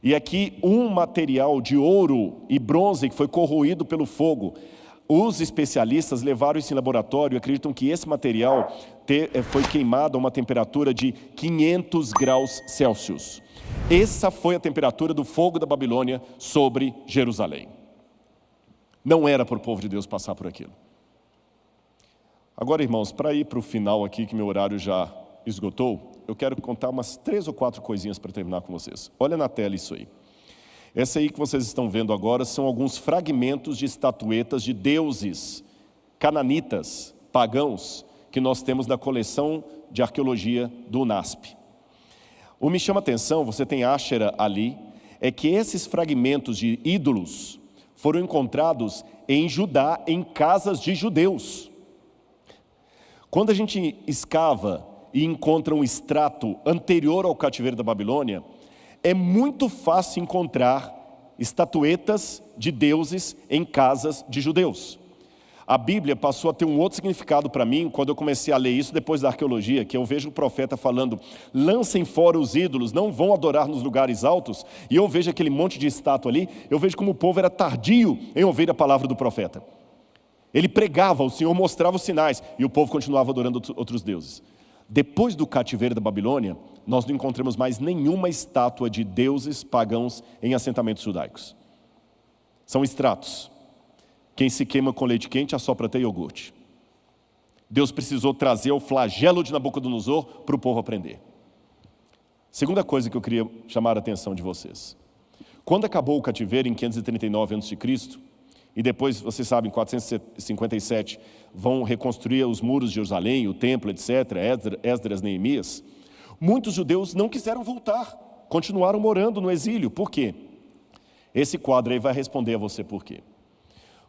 E aqui um material de ouro e bronze que foi corroído pelo fogo. Os especialistas levaram isso em laboratório e acreditam que esse material foi queimado a uma temperatura de 500 graus Celsius. Essa foi a temperatura do fogo da Babilônia sobre Jerusalém. Não era para o povo de Deus passar por aquilo. Agora, irmãos, para ir para o final aqui, que meu horário já esgotou, eu quero contar umas 3 ou 4 coisinhas para terminar com vocês. Olha na tela isso aí. Essa aí que vocês estão vendo agora são alguns fragmentos de estatuetas de deuses cananitas, pagãos, que nós temos na coleção de arqueologia do UNASP. O que me chama a atenção, você tem Áshera ali, é que esses fragmentos de ídolos foram encontrados em Judá, em casas de judeus. Quando a gente escava e encontra um extrato anterior ao cativeiro da Babilônia, é muito fácil encontrar estatuetas de deuses em casas de judeus. A Bíblia passou a ter um outro significado para mim quando eu comecei a ler isso depois da arqueologia, que eu vejo o profeta falando, lancem fora os ídolos, não vão adorar nos lugares altos, e eu vejo aquele monte de estátua ali, eu vejo como o povo era tardio em ouvir a palavra do profeta. Ele pregava, o Senhor mostrava os sinais, e o povo continuava adorando outros deuses. Depois do cativeiro da Babilônia, nós não encontramos mais nenhuma estátua de deuses pagãos em assentamentos judaicos. São extratos. Quem se queima com leite quente assopra até iogurte. Deus precisou trazer o flagelo de Nabucodonosor para o povo aprender. Segunda coisa que eu queria chamar a atenção de vocês. Quando acabou o cativeiro em 539 a.C., e depois, vocês sabem, em 457, vão reconstruir os muros de Jerusalém, o templo, etc., Esdras, Neemias. Muitos judeus não quiseram voltar, continuaram morando no exílio. Por quê? Esse quadro aí vai responder a você por quê.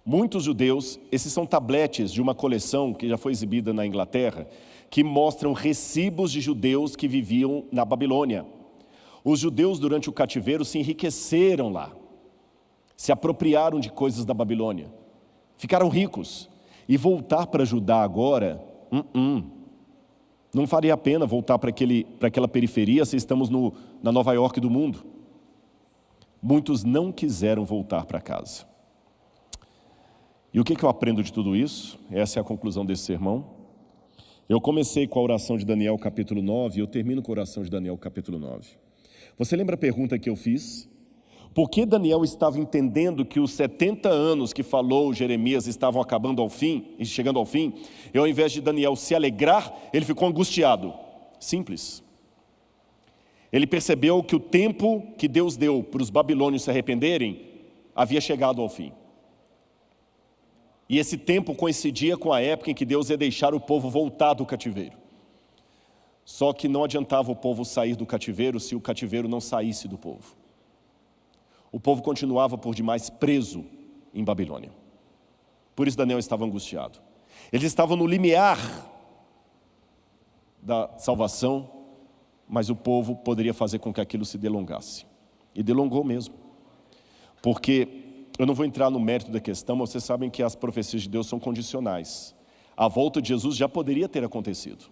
Muitos judeus, esses são tabletes de uma coleção que já foi exibida na Inglaterra, que mostram recibos de judeus que viviam na Babilônia. Os judeus, durante o cativeiro, se enriqueceram lá. Se apropriaram de coisas da Babilônia, ficaram ricos, e voltar para Judá agora, não faria a pena voltar para aquela periferia se estamos na Nova York do mundo. Muitos não quiseram voltar para casa. E o que eu aprendo de tudo isso? Essa é a conclusão desse sermão. Eu comecei com a oração de Daniel capítulo 9, e eu termino com a oração de Daniel capítulo 9. Você lembra a pergunta que eu fiz? Por que Daniel estava entendendo que os 70 anos que falou Jeremias estavam acabando ao fim, e chegando ao fim, e ao invés de Daniel se alegrar, ele ficou angustiado? Simples. Ele percebeu que o tempo que Deus deu para os babilônios se arrependerem, havia chegado ao fim. E esse tempo coincidia com a época em que Deus ia deixar o povo voltar do cativeiro. Só que não adiantava o povo sair do cativeiro se o cativeiro não saísse do povo. O povo continuava por demais preso em Babilônia. Por isso Daniel estava angustiado. Eles estavam no limiar da salvação, mas o povo poderia fazer com que aquilo se delongasse. E delongou mesmo. Porque, eu não vou entrar no mérito da questão, mas vocês sabem que as profecias de Deus são condicionais. A volta de Jesus já poderia ter acontecido.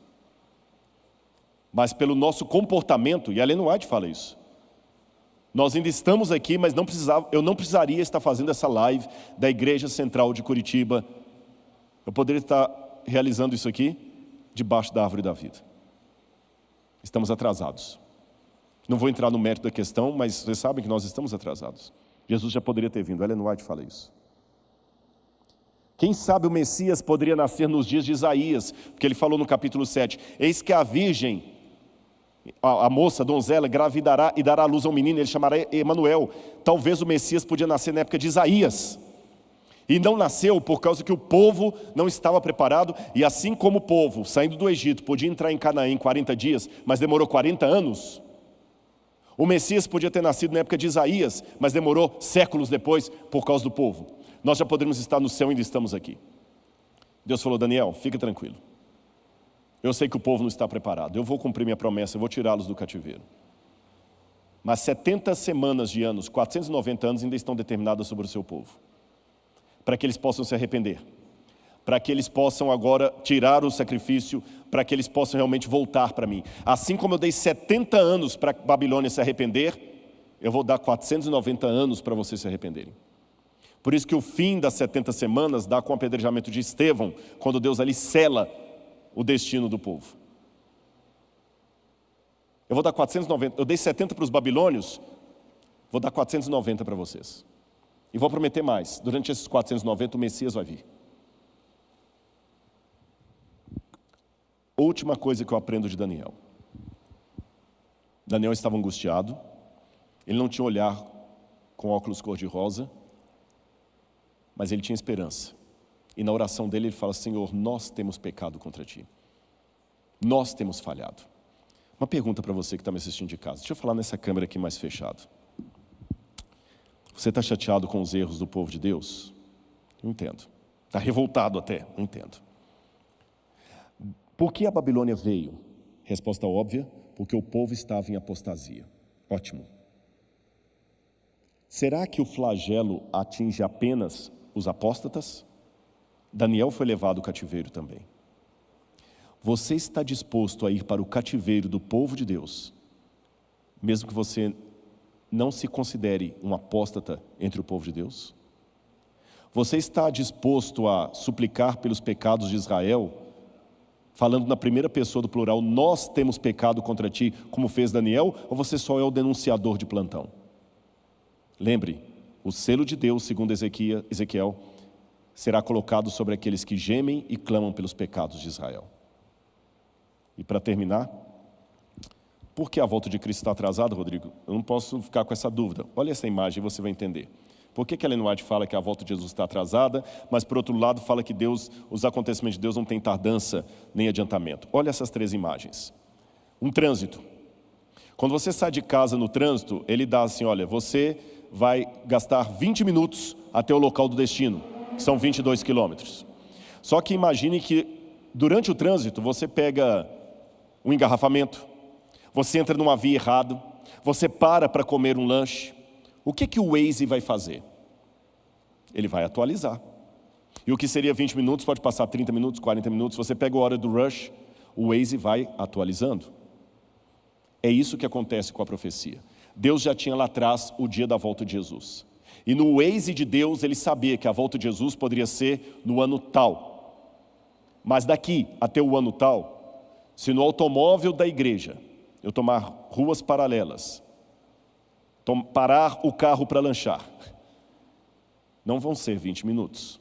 Mas pelo nosso comportamento, e a Ellen White fala isso, nós ainda estamos aqui, mas eu não precisaria estar fazendo essa live da Igreja Central de Curitiba. Eu poderia estar realizando isso aqui debaixo da árvore da vida. Estamos atrasados. Não vou entrar no mérito da questão, mas vocês sabem que nós estamos atrasados. Jesus já poderia ter vindo. Ellen White fala isso. Quem sabe o Messias poderia nascer nos dias de Isaías, porque ele falou no capítulo 7, eis que a virgem, a moça, a donzela, engravidará e dará à luz a um menino, ele chamará Emanuel. Talvez o Messias podia nascer na época de Isaías. E não nasceu por causa que o povo não estava preparado. E assim como o povo, saindo do Egito, podia entrar em Canaã em 40 dias, mas demorou 40 anos. O Messias podia ter nascido na época de Isaías, mas demorou séculos depois por causa do povo. Nós já poderíamos estar no céu e ainda estamos aqui. Deus falou, Daniel, fica tranquilo. Eu sei que o povo não está preparado. Eu vou cumprir minha promessa, eu vou tirá-los do cativeiro. Mas 70 semanas de anos, 490 anos ainda estão determinadas sobre o seu povo. Para que eles possam se arrepender. Para que eles possam agora tirar o sacrifício, para que eles possam realmente voltar para mim. Assim como eu dei 70 anos para a Babilônia se arrepender, eu vou dar 490 anos para vocês se arrependerem. Por isso que o fim das 70 semanas dá com o apedrejamento de Estevão, quando Deus ali sela o destino do povo. Eu vou dar 490, eu dei 70 para os babilônios, vou dar 490 para vocês. E vou prometer mais, durante esses 490 o Messias vai vir. Última coisa que eu aprendo de Daniel. Daniel estava angustiado, ele não tinha olhar com óculos cor-de-rosa, mas ele tinha esperança. E na oração dele ele fala: Senhor, nós temos pecado contra Ti. Nós temos falhado. Uma pergunta para você que está me assistindo de casa. Deixa eu falar nessa câmera aqui mais fechado. Você está chateado com os erros do povo de Deus? Não entendo. Está revoltado até? Não entendo. Por que a Babilônia veio? Resposta óbvia: porque o povo estava em apostasia. Ótimo. Será que o flagelo atinge apenas os apóstatas? Daniel foi levado ao cativeiro também. Você está disposto a ir para o cativeiro do povo de Deus, mesmo que você não se considere um apóstata entre o povo de Deus? Você está disposto a suplicar pelos pecados de Israel, falando na primeira pessoa do plural: nós temos pecado contra ti, como fez Daniel, ou você só é o denunciador de plantão? Lembre, o selo de Deus, segundo Ezequiel, será colocado sobre aqueles que gemem e clamam pelos pecados de Israel. E para terminar, por que a volta de Cristo está atrasada, Rodrigo? Eu não posso ficar com essa dúvida. Olha essa imagem e você vai entender. Por que Ellen White fala que a volta de Jesus está atrasada, mas por outro lado fala que os acontecimentos de Deus não têm tardança nem adiantamento? Olha essas 3 imagens. Um trânsito. Quando você sai de casa no trânsito, ele dá assim: olha, você vai gastar 20 minutos até o local do destino, que são 22 quilômetros. Só que imagine que durante o trânsito você pega um engarrafamento, você entra numa via errada, você para comer um lanche. O que o Waze vai fazer? Ele vai atualizar. E o que seria 20 minutos pode passar 30 minutos, 40 minutos. Você pega a hora do rush, o Waze vai atualizando. É isso que acontece com a profecia. Deus já tinha lá atrás o dia da volta de Jesus. E no Waze de Deus ele sabia que a volta de Jesus poderia ser no ano tal. Mas daqui até o ano tal, se no automóvel da igreja eu tomar ruas paralelas, parar o carro para lanchar, não vão ser 20 minutos.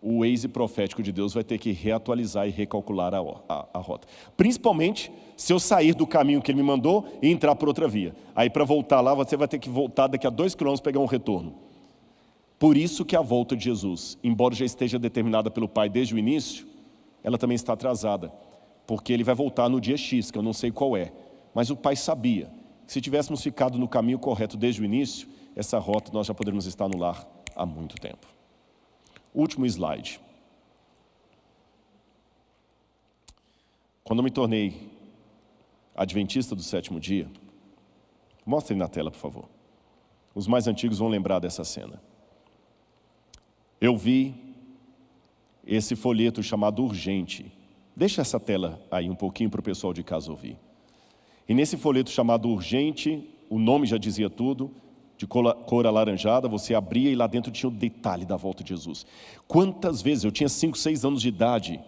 O Waze profético de Deus vai ter que reatualizar e recalcular a rota. Principalmente se eu sair do caminho que ele me mandou e entrar por outra via. Aí para voltar lá, você vai ter que voltar daqui a 2 quilômetros pegar um retorno. Por isso que a volta de Jesus, embora já esteja determinada pelo Pai desde o início, ela também está atrasada. Porque ele vai voltar no dia X, que eu não sei qual é. Mas o Pai sabia que se tivéssemos ficado no caminho correto desde o início, essa rota nós já poderíamos estar no lar há muito tempo. Último slide. Quando eu me tornei adventista do 7º dia, mostre na tela, por favor. Os mais antigos vão lembrar dessa cena. Eu vi esse folheto chamado Urgente. Deixa essa tela aí um pouquinho para o pessoal de casa ouvir. E nesse folheto chamado Urgente, o nome já dizia tudo, de cor alaranjada, você abria e lá dentro tinha o detalhe da volta de Jesus. Quantas vezes, eu tinha 5, 6 anos de idade,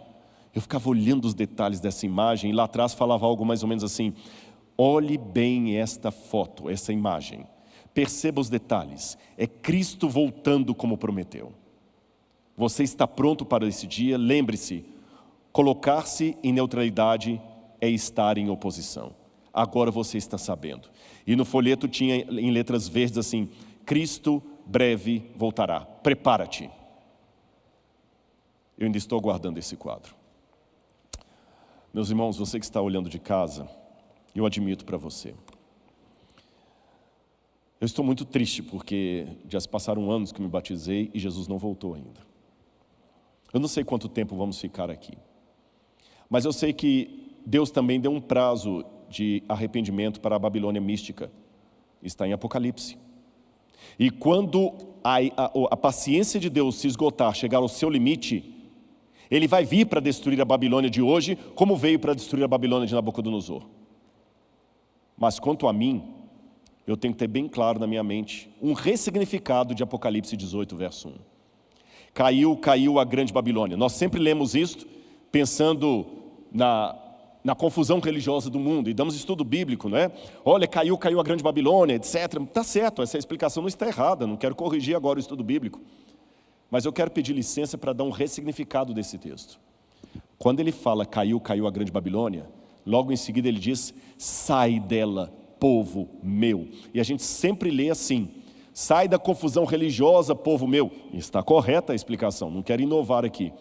eu ficava olhando os detalhes dessa imagem e lá atrás falava algo mais ou menos assim: olhe bem esta foto, essa imagem, perceba os detalhes, é Cristo voltando como prometeu. Você está pronto para esse dia? Lembre-se, colocar-se em neutralidade é estar em oposição. Agora você está sabendo. E no folheto tinha em letras verdes assim: Cristo breve voltará, prepara-te. Eu ainda estou aguardando esse quadro. Meus irmãos, você que está olhando de casa, eu admito para você. Eu estou muito triste porque já se passaram anos que me batizei e Jesus não voltou ainda. Eu não sei quanto tempo vamos ficar aqui. Mas eu sei que Deus também deu um prazo de arrependimento para a Babilônia mística. Está em Apocalipse. E quando a paciência de Deus se esgotar, chegar ao seu limite, Ele vai vir para destruir a Babilônia de hoje, como veio para destruir a Babilônia de Nabucodonosor. Mas quanto a mim, eu tenho que ter bem claro na minha mente um ressignificado de Apocalipse 18, verso 1. Caiu a grande Babilônia. Nós sempre lemos isto pensando na confusão religiosa do mundo, e damos estudo bíblico, não é? Olha, caiu a grande Babilônia, etc. Está certo, essa explicação não está errada, não quero corrigir agora o estudo bíblico. Mas eu quero pedir licença para dar um ressignificado desse texto. Quando ele fala caiu a grande Babilônia, logo em seguida ele diz, sai dela, povo meu. E a gente sempre lê assim, sai da confusão religiosa, povo meu. Está correta a explicação, não quero inovar aqui.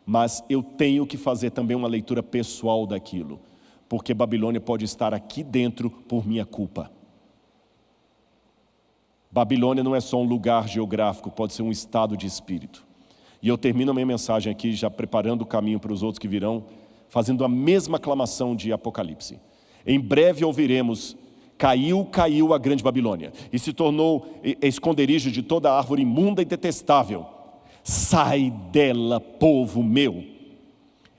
Mas eu tenho que fazer também uma leitura pessoal daquilo, porque Babilônia pode estar aqui dentro por minha culpa. Babilônia não é só um lugar geográfico, pode ser um estado de espírito. E eu termino a minha mensagem aqui, já preparando o caminho para os outros que virão, fazendo a mesma aclamação de Apocalipse. Em breve ouviremos, caiu a grande Babilônia, e se tornou esconderijo de toda árvore imunda e detestável. Sai dela, povo meu.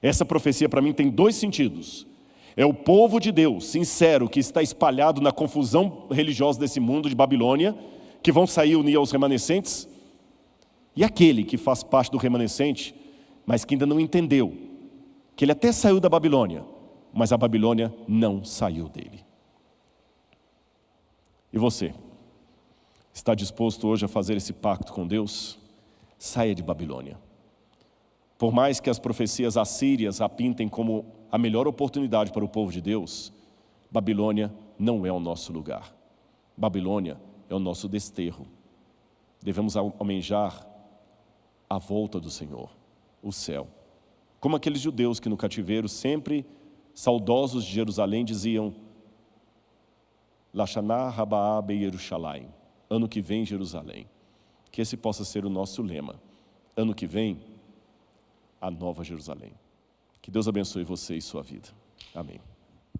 Essa profecia para mim tem dois sentidos. É o povo de Deus, sincero, que está espalhado na confusão religiosa desse mundo de Babilônia, que vão sair unir aos remanescentes, e aquele que faz parte do remanescente, mas que ainda não entendeu, que ele até saiu da Babilônia, mas a Babilônia não saiu dele. E você, está disposto hoje a fazer esse pacto com Deus? Saia de Babilônia. Por mais que as profecias assírias a pintem como a melhor oportunidade para o povo de Deus, Babilônia não é o nosso lugar. Babilônia é o nosso desterro. Devemos almejar a volta do Senhor, o céu. Como aqueles judeus que no cativeiro, sempre saudosos de Jerusalém, diziam Lashaná Rabaá Beirushalayim, ano que vem Jerusalém. Que esse possa ser o nosso lema. Ano que vem, a nova Jerusalém. Que Deus abençoe você e sua vida. Amém.